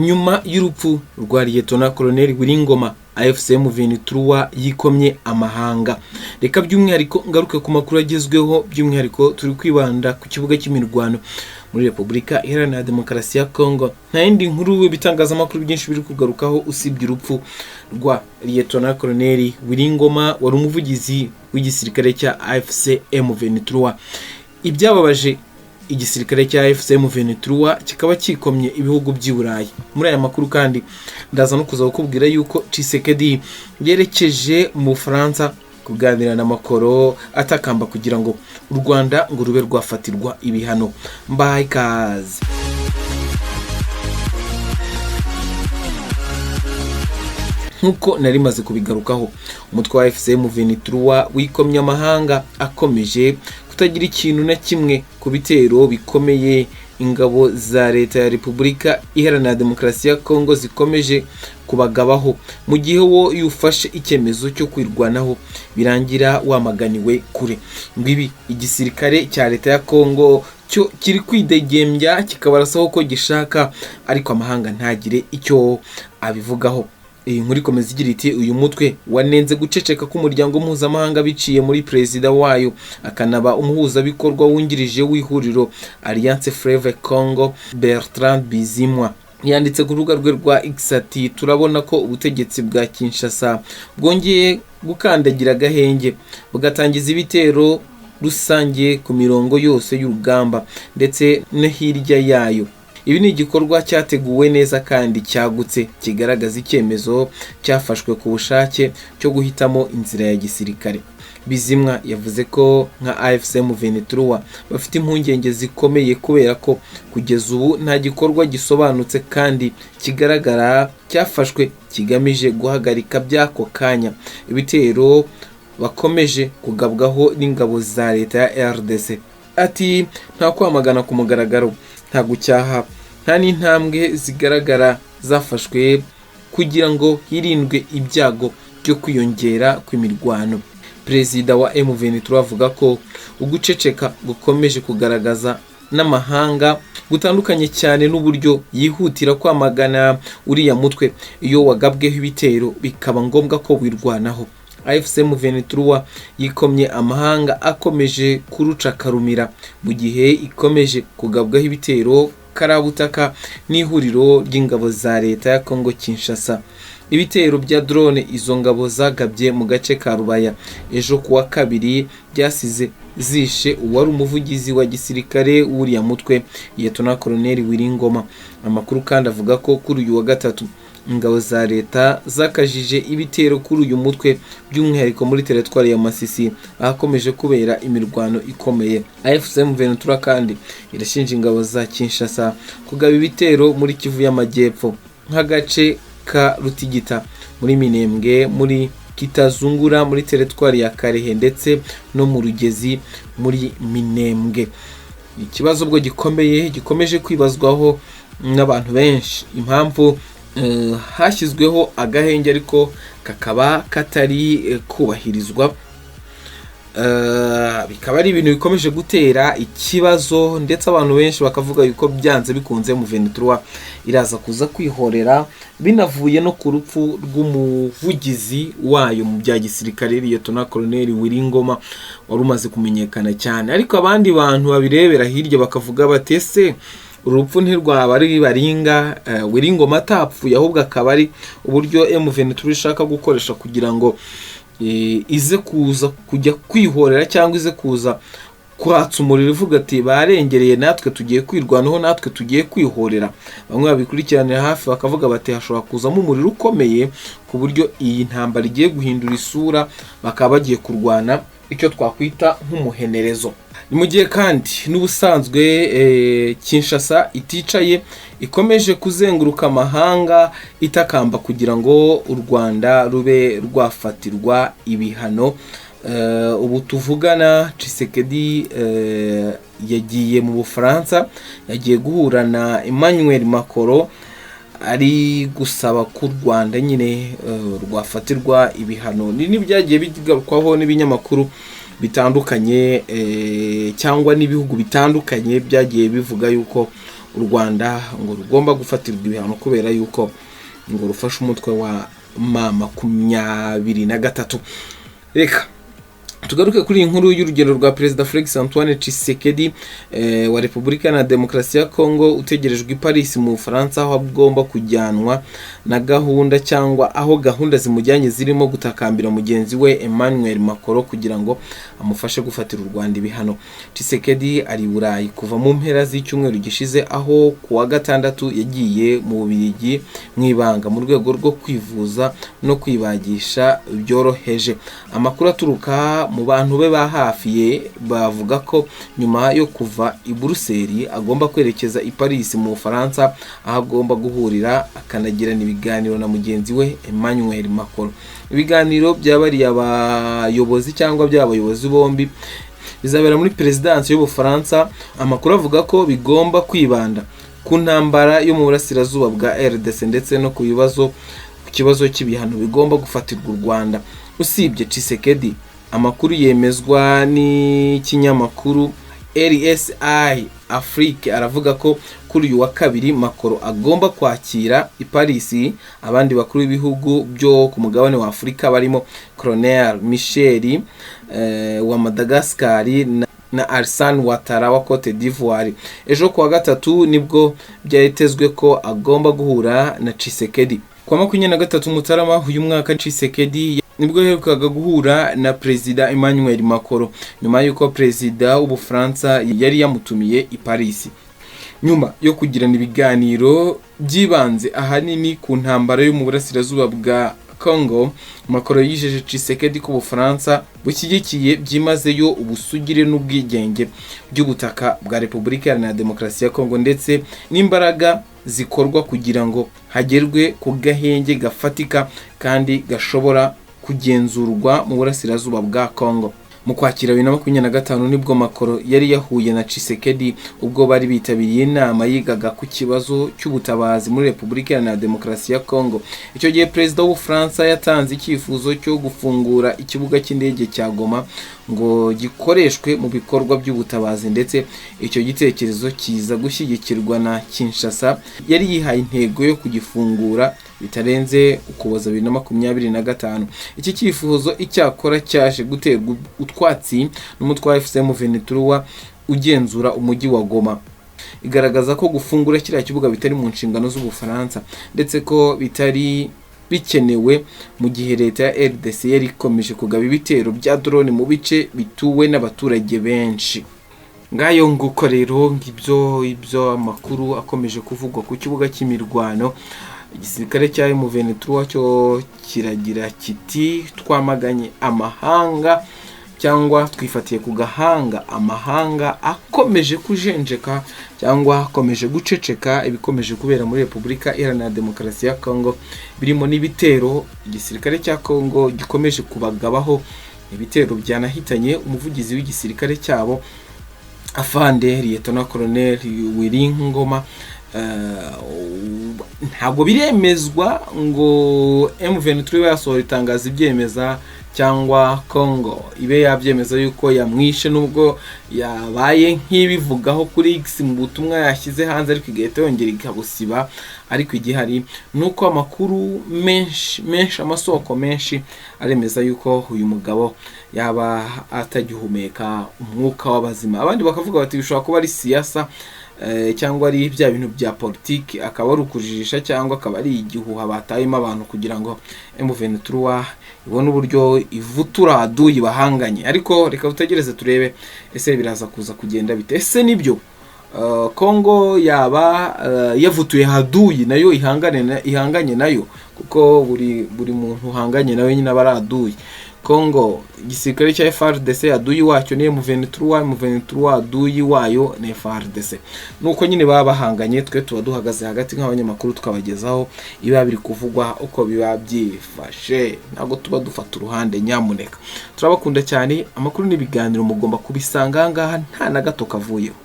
nyuma y'urupfu rwa Lieutenant Colonel Wiringoma AFC M23 yikomye amahanga. Reka by'umwihariko ngaruke ku makuru agezweho, by'umwihariko turi kwibanda ku kibuga cy'imirwano muri Repubulika Iharanira Demokarasi ya Congo. Nta yindi nkuru bitangazamakuru byinshi biri kugarukaho usibye urupfu rwa Lieutenant Colonel Wiringoma wari umuvugizi w'igisirikare cya AFC M23. Ibyababaje igisirikare cya AFC M23 kikaba kikomye ibihugu by'i Burayi. Muri aya makuru kandi ndaza no kuza kukubwira yuko Tshisekedi yerekeje mu Faransa kuganira na Macron atakamba kugira ngo u Rwanda ngo rube rwafatirwa ibihano. Mbaye kazi. Nkuko nari maze kubigarukaho, umutwe wa AFC M23 wikomye amahanga akomeje kutagira ikintu na kimwe ku bitero bikomeye ingabo za leta ya Repubulika Iharanira Demokarasi ya Congo zikomeje kubagabaho, mu gihe wo yufashe icyemezo cyo kwirwanaho birangira wamaganiwe kure. Ngibi igisirikare cya leta ya Congo cyo kiri kwidegembya kikabarasaho ko gishaka, ariko amahanga ntagire icyo abivugaho. Inkuru komeza igira iti uyu mutwe wanenze guceceka k'umuryango mpuzamahanga biciye muri perezida wayo akanaba umuhuza bikorwa wungirije w'ihuriro Alliance Fleuve Congo Bertrand Bizimwa. Yanditse ku rubuga rwe rwa X ati turabona ko ubutegetsi bwa Kinshasa bwongeye gukandagira gahenge bugatangiza ibitero rusange ku mirongo yose y'urugamba ndetse no hirya yayo. Ibi ni igikorwa cyateguwe neza kandi cyagutse kigaragaza icyemezo cyafashwe ku bushake cyo guhitamo inzira ya gisirikare. Bizimwa yavuze ko nka AFC M23 bafite impungenge zikomeye kubera ko kugeza ubu nta gikorwa gisobanutse kandi kigaragara cyafashwe kigamije guhagarika byako kanya ibitero bakomeje kugabwaho n'ingabo za leta ya RDC. Ati nta kwamagana ku mugaragaro, nta gucyaha, nta n'intambwe zigaragara zafashwe kugira ngo hirindwe ibyago byo kwiyongera kw'imirwano. Perezida wa M23 avuga ko uguceceka gukomeje kugaragaza n'amahanga gutandukanye cyane n'uburyo yihutira kwamagana uriya mutwe iyo wagabweho ibitero bikaba ngombwa ko wirwanaho. AFC M23 yikomye amahanga akomeje kuruca karumira mu gihe ikomeje kugabwaho ibitero karabutaka n'ihuriro ry'ingabo za leta ya Congo Kinshasa. Ibitero bya drone izo ngabo zagabye mu gace ka Rubaya ejo kuwa kabiri byasize zishe uwari umuvugizi wa gisirikare w'uriya mutwe Lieutenant Colonel Wiringoma. Amakuru kandi avuga ko kuri uyu wa gatatu ingabo za leta zakajije ibitero kuri uyu mutwe by'umwihariko muri teritwari ya Masisi ahakomeje kubera imirwano ikomeye. AFC M23 kandi irashinja ingabo za Kinshasa kugaba ibitero muri Kivu y'Amajyepfo nk'agace ka Rutigita, muri Minembwe, muri Kitazungura, muri teritwari ya Karehe ndetse no mu Rugezi muri Minembwe. Ikibazo bwo gikomeye gikomeje kwibazwaho n'abantu benshi, impamvu hashyizweho agahenge ariko kakaba katari kubahirizwa. Bikaba ari ibintu bikomeje gutera ikibazo ndetse abantu benshi bakavuga yuko byanze bikunze M23 iraza kuza kwihorera binavuye no ku rupfu rw'umuvugizi wayo mu bya gisirikare Lieutenant Colonel Wiringoma wari umaze kumenyekana cyane. Ariko abandi bantu babirebera hirya bakavuga batese urupfu ntirwaba ari baringa Wiringoma atapfuye ahubwo akaba ari uburyo M23 ishaka gukoresha kugira ngo ize kuza kujya kwihorera cyangwa ize kuza kwatsa umuriro ivuga ati barengereye natwe tugiye kwirwanaho, natwe tugiye kwihorera. Bamwe babikurikiranira hafi bakavuga bati hashobora kuzamo umuriro ukomeye ku buryo iyi ntambara igiye guhindura isura bakaba bagiye kurwana icyo twakwita nk'umuhenerezo. Ni mu gihe kandi n'ubusanzwe Kinshasa iticaye ikomeje kuzenguruka amahanga itakamba kugira ngo u Rwanda rube rwafatirwa ibihano. Ubu tuvugana Tshisekedi yagiye mu Bufaransa, yagiye guhura na Emmanuel Macron ari gusaba ku Rwanda nyine rwafatirwa ibihano. Ni byagiye bigarukwaho n'ibinyamakuru bitandukanye cyangwa n'ibihugu bitandukanye byagiye bivuga yuko u Rwanda ngo rugomba gufatirwa ibihano kubera yuko ngo rufashe umutwe wa M23. Reka tugaruke kuri inkuru y'urugendo rwa Perezida Felix Antoine Tshisekedi wa Repubulika na Demokarasi ya Kongo utegerejwe i Paris mu Bufaransa, aho agomba kujyanwa na gahunda cyangwa aho gahunda zimujyanye zirimo gutakambira mugenzi we Emmanuel Macron kugira ngo amufashe gufatira u Rwanda ibihano. Tshisekedi ari Burayi kuva mu mpera z'icyumweru gishize, aho kuwa gatandatu yagiye mu Bubiligi mwibanga mu rwego rwo kwivuza no kwibagisha byoroheje. Amakuru aturuka mu bantu be ba hafi ye bavuga ko nyuma yo kuva i Buruseli agomba kwerekeza i Paris mu Bufaransa, aho agomba guhurira akanagirana ibiganiro na mugenzi we Emmanuel Macron. Ibiganiro by'abari abayobozi cyangwa by'abayobozi bombi bizabera muri Perezidansi y'Ubufaransa. Amakuru avuga ko bigomba kwibanda ku ntambara yo mu burasirazuba bwa RDC ndetse no ku kibazo cy'ibihano bigomba gufatirwa u Rwanda. Usibye Tshisekedi, amakuru yemezwa n'ikinyamakuru RSI Afrique aravuga ko kuri uyu wa kabiri Macron agomba kwakira i Paris abandi bakuru b'ibihugu byo ku mugabane wa Afurika barimo Colonel Michel wa Madagascar na Alassane Ouattara wa Cote d'Ivoire. Ejo kuwa gatatu nibwo byatezwe ko agomba guhura na Tshisekedi. Kwa 23 Mutarama uyu mwaka Tshisekedi nibwo yaherukaga guhura na Perezida Emmanuel Macron nyuma y'uko Perezida w'Ubufaransa yari yamutumiye i Paris. Nyuma yo kugirana ibiganiro byibanze ahanini ku ntambara yo mu burasirazuba bwa Congo, Macron yijeje Tshisekedi ko Ubufaransa bushyigikiye byimazeyo ubusugire n'ubwigenge by'ubutaka bwa Repubulika Iharanira Demokarasi ya Kongo ndetse n'imbaraga zikorwa kugira ngo hagerwe ku gahenge gafatika kandi gashobora kugenzurwa mu burasirazuba bwa Kongo. Mu kwakira 2025 nibwo Macron yari yahuye na Tshisekedi ubwo bari bitabiriye inama yigaga ku kibazo cy'ubutabazi muri Repubulika Iharanira Demokarasi ya Kongo. Icyo gihe Perezida w'Ubufaransa yatanze icyifuzo cyo gufungura ikibuga cy'indege cya Goma ngo gikoreshwe mu bikorwa by'ubutabazi, ndetse icyo gitekerezo kiza gushyigikirwa na Kinshasa yari yihaye intego yo kugifungura bitarenze Ukuboza 2025. Iki cyifuzo icyakora cyaje guterwa utwatsi n'umutwe wa M23 ugenzura umujyi wa Goma, igaragaza ko gufungura kiriya kibuga bitari mu nshingano z'Ubufaransa ndetse ko bitari bikenewe mu gihe leta ya RDC yari ikomeje kugaba ibitero bya drone mu bice bituwe n'abaturage benshi. Ngayo nguko rero ibyo amakuru akomeje kuvugwa ku kibuga cy'imirwano. Igisirikare cya M23 cyo kiragira kiti twamaganye amahanga cyangwa twifatiye ku gahanga amahanga akomeje kujenjeka cyangwa akomeje guceceka ibikomeje kubera muri Repubulika Iharanira Demokarasi ya Kongo, birimo n'ibitero igisirikare cya Kongo gikomeje kubagabaho, ibitero byanahitanye umuvugizi w'igisirikare cyabo Afande Lieutenant Colonel Wiringoma. Ntabwo biremezwa ngo M23 yasohora itangazo ibyemeza cyangwa Kongo ibe yabyemeza yuko yamwishe, nubwo yabaye nk'ibivugaho kuri X mu butumwa yashyize hanze ariko igahita yongera ikabusiba. Ariko igihari nuko amakuru menshi amasoko menshi aremeza yuko uyu mugabo yaba atagihumeka umwuka w'abazima. Abandi bakavuga bati bishobora kuba ari siyasa cyangwa ari bya bintu bya politiki, akaba ari ukujijisha cyangwa akaba ari igihuha batayemo abantu kugira ngo M23 ibone uburyo ivutura aduyi bahanganye. Ariko reka utegereze turebe ese biraza kuza kugenda bite. Ese nibyo Kongo yaba yavutuye haduyi nayo ihanganye nayo, kuko buri muntu uhanganye nawe nyine abaraduyi. Kongo igisirikare cya FARDC aduyi wacyo ni M23 aduyi wayo ni FARDC. Nuko nyine baba bahanganye, twe tuba duhagaze hagati nk'abanyamakuru tukabagezaho iba biri kuvugwa uko biba byifashe, ntabwo tuba dufata uruhande. Nyamuneka turabakunda cyane, amakuru n'ibiganiro mugomba kubisanga ngaha nta na gato kavuyeho.